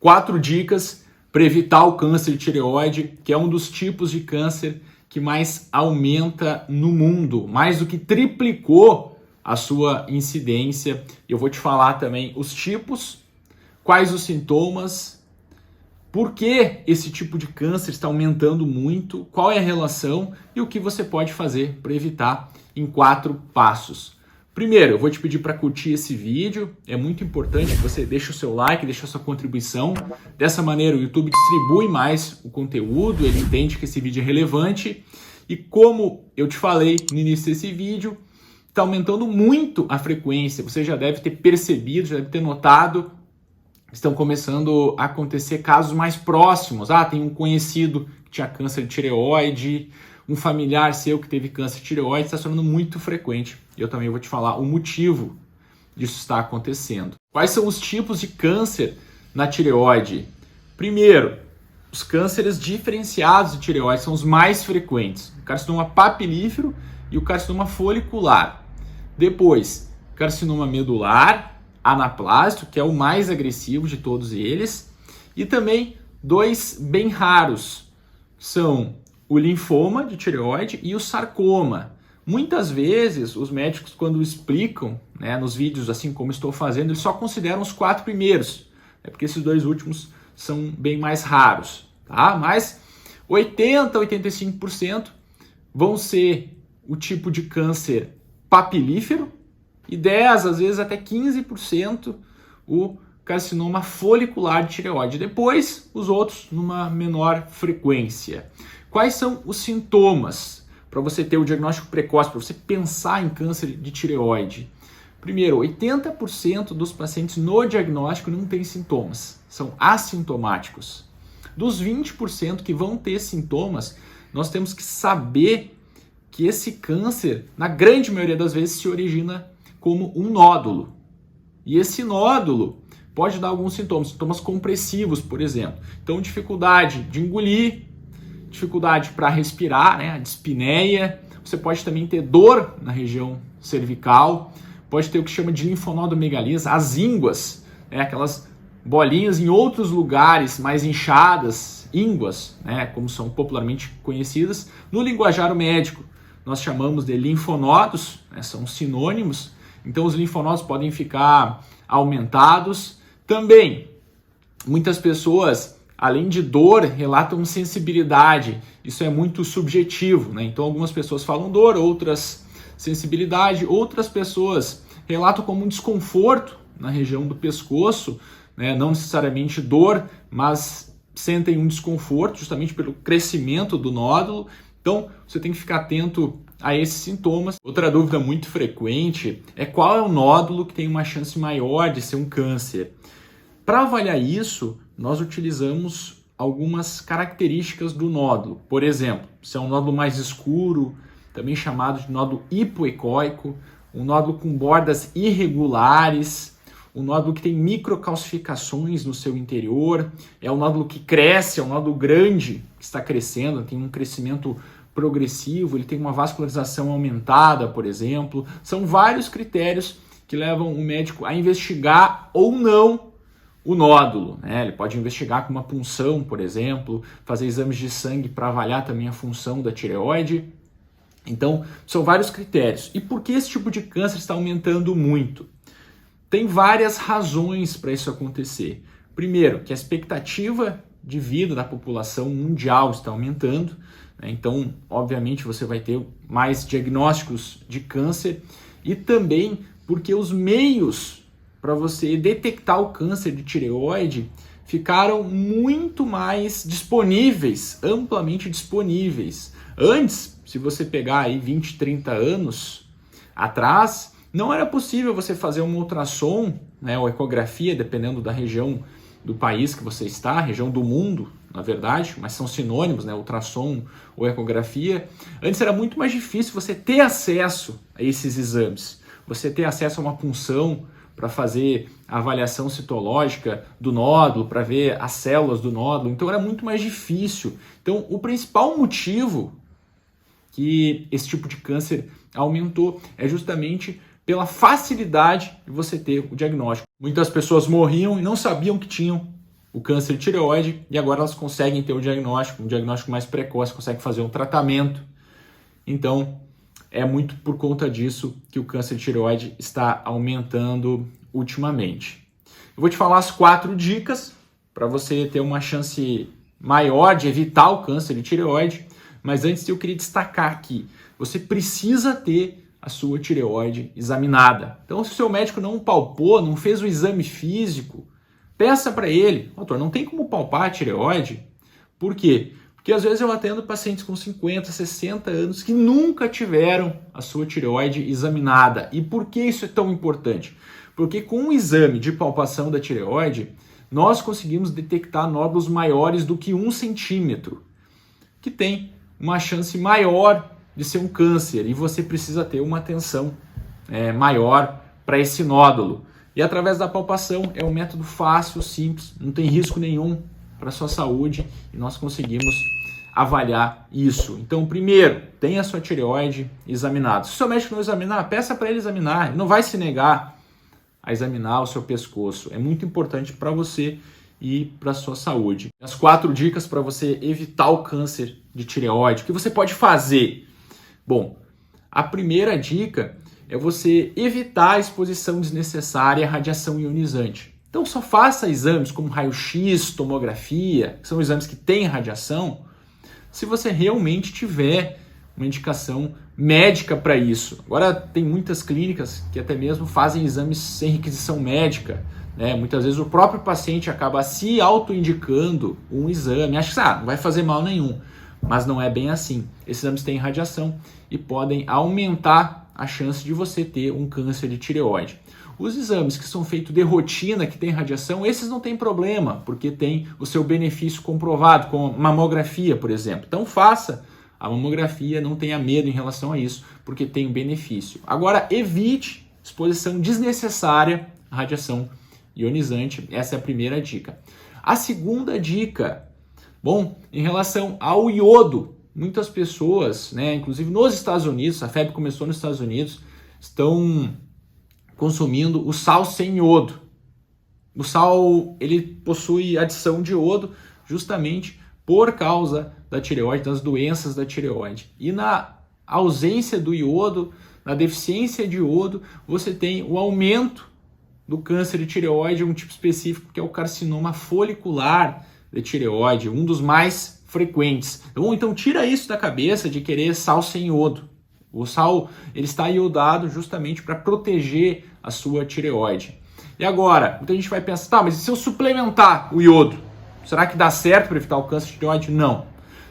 4 dicas para evitar o câncer de tireoide, que é um dos tipos de câncer que mais aumenta no mundo, mais do que triplicou a sua incidência. Eu vou te falar também os tipos, quais os sintomas, por que esse tipo de câncer está aumentando muito, qual é a relação e o que você pode fazer para evitar em 4 passos. Primeiro, eu vou te pedir para curtir esse vídeo, é muito importante que você deixe o seu like, deixe a sua contribuição. Dessa maneira o YouTube distribui mais o conteúdo, ele entende que esse vídeo é relevante. E como eu te falei no início desse vídeo, está aumentando muito a frequência, você já deve ter percebido, já deve ter notado, estão começando a acontecer casos mais próximos. Tem um conhecido que tinha câncer de tireoide, um familiar seu que teve câncer de tireoide, está se tornando muito frequente. Eu também vou te falar o motivo disso estar acontecendo. Quais são os tipos de câncer na tireoide? Primeiro, os cânceres diferenciados de tireoide são os mais frequentes. O carcinoma papilífero e o carcinoma folicular. Depois, carcinoma medular, anaplásico, que é o mais agressivo de todos eles. E também 2 bem raros, são o linfoma de tireoide e o sarcoma. Muitas vezes os médicos, quando explicam, nos vídeos assim como estou fazendo, eles só consideram os 4 primeiros, porque esses 2 últimos são bem mais raros, tá? Mas 80% a 85% vão ser o tipo de câncer papilífero e 10%, às vezes até 15% o carcinoma folicular de tireoide. Depois, os outros numa menor frequência. Quais são os sintomas para você ter o diagnóstico precoce, para você pensar em câncer de tireoide? Primeiro, 80% dos pacientes no diagnóstico não têm sintomas, são assintomáticos. Dos 20% que vão ter sintomas, nós temos que saber que esse câncer, na grande maioria das vezes, se origina como um nódulo. E esse nódulo pode dar alguns sintomas compressivos, por exemplo. Então, dificuldade de engolir, dificuldade para respirar, a dispneia. Você pode também ter dor na região cervical, pode ter o que chama de linfonodomegalias, as ínguas, aquelas bolinhas em outros lugares mais inchadas, ínguas, como são popularmente conhecidas. No linguajar médico, nós chamamos de linfonodos, são sinônimos. Então, os linfonodos podem ficar aumentados. Também, muitas pessoas, além de dor, relatam sensibilidade. Isso é muito subjetivo, Então, algumas pessoas falam dor, outras sensibilidade. Outras pessoas relatam como um desconforto na região do pescoço, não necessariamente dor, mas sentem um desconforto justamente pelo crescimento do nódulo. Então, você tem que ficar atento a esses sintomas. Outra dúvida muito frequente é qual é o nódulo que tem uma chance maior de ser um câncer. Para avaliar isso, nós utilizamos algumas características do nódulo. Por exemplo, se é um nódulo mais escuro, também chamado de nódulo hipoecóico, um nódulo com bordas irregulares, um nódulo que tem microcalcificações no seu interior, é um nódulo que cresce, é um nódulo grande que está crescendo, tem um crescimento progressivo, ele tem uma vascularização aumentada, por exemplo. São vários critérios que levam o médico a investigar ou não o nódulo. Ele pode investigar com uma punção, por exemplo, fazer exames de sangue para avaliar também a função da tireoide. Então, são vários critérios. E por que esse tipo de câncer está aumentando muito? Tem várias razões para isso acontecer. Primeiro, que a expectativa de vida da população mundial está aumentando. Então, obviamente, você vai ter mais diagnósticos de câncer. E também porque os meios para você detectar o câncer de tireoide ficaram muito mais disponíveis, amplamente disponíveis. Antes, se você pegar aí 20, 30 anos atrás, não era possível você fazer uma ultrassom, ou ecografia, dependendo da região do país que você está, região do mundo, na verdade, mas são sinônimos, ultrassom ou ecografia. Antes era muito mais difícil você ter acesso a esses exames, você ter acesso a uma punção para fazer a avaliação citológica do nódulo, para ver as células do nódulo. Então era muito mais difícil. Então o principal motivo que esse tipo de câncer aumentou é justamente pela facilidade de você ter o diagnóstico. Muitas pessoas morriam e não sabiam que tinham o câncer de tireoide e agora elas conseguem ter um diagnóstico mais precoce, conseguem fazer um tratamento. Então, é muito por conta disso que o câncer de tireoide está aumentando ultimamente. Eu vou te falar as 4 dicas para você ter uma chance maior de evitar o câncer de tireoide, mas antes eu queria destacar aqui, você precisa ter a sua tireoide examinada. Então, se o seu médico não palpou, não fez o exame físico, peça para ele, doutor, não tem como palpar a tireoide? Por quê? Porque às vezes eu atendo pacientes com 50, 60 anos que nunca tiveram a sua tireoide examinada. E por que isso é tão importante? Porque com o exame de palpação da tireoide, nós conseguimos detectar nódulos maiores do que 1 centímetro, que tem uma chance maior de ser um câncer e você precisa ter uma atenção maior para esse nódulo. E através da palpação é um método fácil, simples, não tem risco nenhum para a sua saúde e nós conseguimos avaliar isso. Então, primeiro, tenha a sua tireoide examinada. Se o seu médico não examinar, peça para ele examinar. Ele não vai se negar a examinar o seu pescoço. É muito importante para você e para a sua saúde. As 4 dicas para você evitar o câncer de tireoide. O que você pode fazer? Bom, a primeira dica é você evitar a exposição desnecessária à radiação ionizante. Então só faça exames como raio-x, tomografia, que são exames que têm radiação, se você realmente tiver uma indicação médica para isso. Agora tem muitas clínicas que até mesmo fazem exames sem requisição médica, né? Muitas vezes o próprio paciente acaba se autoindicando um exame, acha que não vai fazer mal nenhum, mas não é bem assim. Esses exames têm radiação e podem aumentar a chance de você ter um câncer de tireoide. Os exames que são feitos de rotina, que tem radiação, esses não tem problema, porque tem o seu benefício comprovado, com mamografia, por exemplo. Então faça a mamografia, não tenha medo em relação a isso, porque tem um benefício. Agora, evite exposição desnecessária à radiação ionizante. Essa é a primeira dica. A segunda dica, bom, em relação ao iodo, muitas pessoas, né, inclusive nos Estados Unidos, a febre começou nos Estados Unidos, estão consumindo o sal sem iodo. O sal, ele possui adição de iodo justamente por causa da tireoide, das doenças da tireoide. E na ausência do iodo, na deficiência de iodo, você tem o aumento do câncer de tireoide, um tipo específico que é o carcinoma folicular de tireoide, um dos mais frequentes. Então tira isso da cabeça de querer sal sem iodo. O sal, ele está iodado justamente para proteger a sua tireoide. E agora, muita gente vai pensar, tá, mas e se eu suplementar o iodo? Será que dá certo para evitar o câncer de tireoide? Não.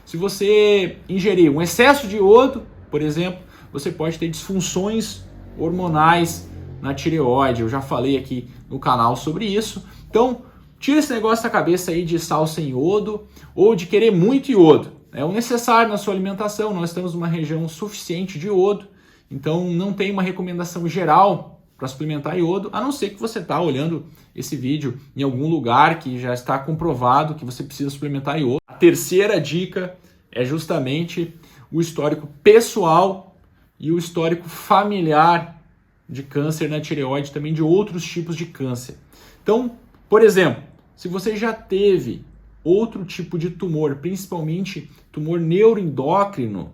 Se você ingerir um excesso de iodo, por exemplo, você pode ter disfunções hormonais na tireoide. Eu já falei aqui no canal sobre isso. Então, tira esse negócio da cabeça aí de sal sem iodo ou de querer muito iodo. É o necessário na sua alimentação, nós estamos numa região suficiente de iodo, então não tem uma recomendação geral para suplementar iodo, a não ser que você está olhando esse vídeo em algum lugar que já está comprovado que você precisa suplementar iodo. A terceira dica é justamente o histórico pessoal e o histórico familiar de câncer na tireoide, também de outros tipos de câncer. Então, por exemplo, se você já teve outro tipo de tumor, principalmente tumor neuroendócrino,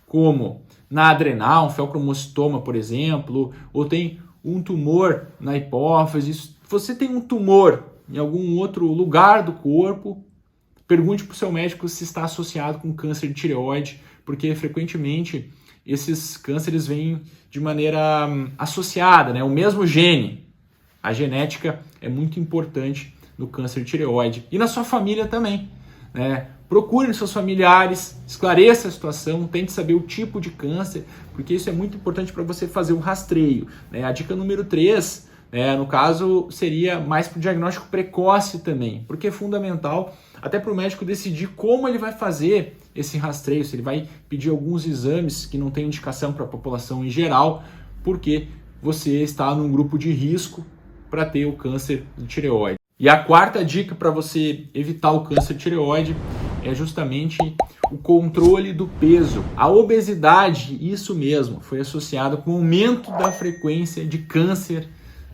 como na adrenal, um feocromocitoma, por exemplo, ou tem um tumor na hipófise, se você tem um tumor em algum outro lugar do corpo, pergunte para o seu médico se está associado com câncer de tireoide, porque frequentemente esses cânceres vêm de maneira associada, né? O mesmo gene. A genética é muito importante no câncer de tireoide. E na sua família também, né? Procure nos seus familiares, esclareça a situação, tente saber o tipo de câncer, porque isso é muito importante para você fazer um rastreio, né? A dica número 3, no caso, seria mais para o diagnóstico precoce também, porque é fundamental até para o médico decidir como ele vai fazer esse rastreio, se ele vai pedir alguns exames que não tem indicação para a população em geral, porque você está num grupo de risco para ter o câncer de tireoide. E a quarta dica para você evitar o câncer de tireoide é justamente o controle do peso. A obesidade, isso mesmo, foi associada com o aumento da frequência de câncer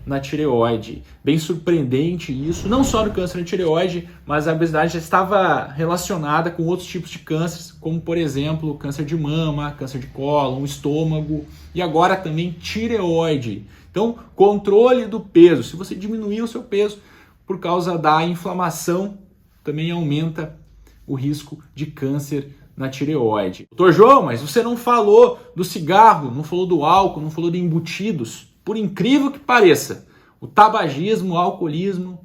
na tireoide. Bem surpreendente isso, não só no câncer na tireoide, mas a obesidade já estava relacionada com outros tipos de cânceres, como por exemplo câncer de mama, câncer de cólon, estômago e agora também tireoide. Então, controle do peso. Se você diminuir o seu peso por causa da inflamação, também aumenta o risco de câncer na tireoide. Doutor João, mas você não falou do cigarro, não falou do álcool, não falou de embutidos. Por incrível que pareça, o tabagismo, o alcoolismo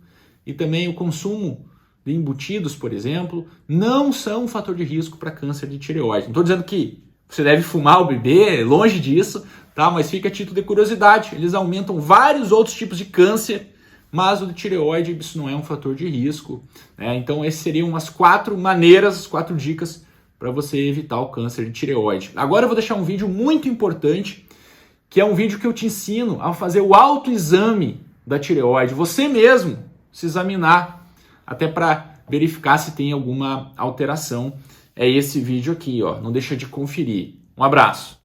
e também o consumo de embutidos, por exemplo, não são um fator de risco para câncer de tireoide. Não estou dizendo que você deve fumar ou beber, longe disso, tá? Mas fica a título de curiosidade. Eles aumentam vários outros tipos de câncer, mas o de tireoide, isso não é um fator de risco, né? Então, essas seriam as 4 maneiras, as 4 dicas para você evitar o câncer de tireoide. Agora eu vou deixar um vídeo muito importante, que é um vídeo que eu te ensino a fazer o autoexame da tireoide, você mesmo se examinar, até para verificar se tem alguma alteração. É esse vídeo aqui, ó. Não deixa de conferir. Um abraço.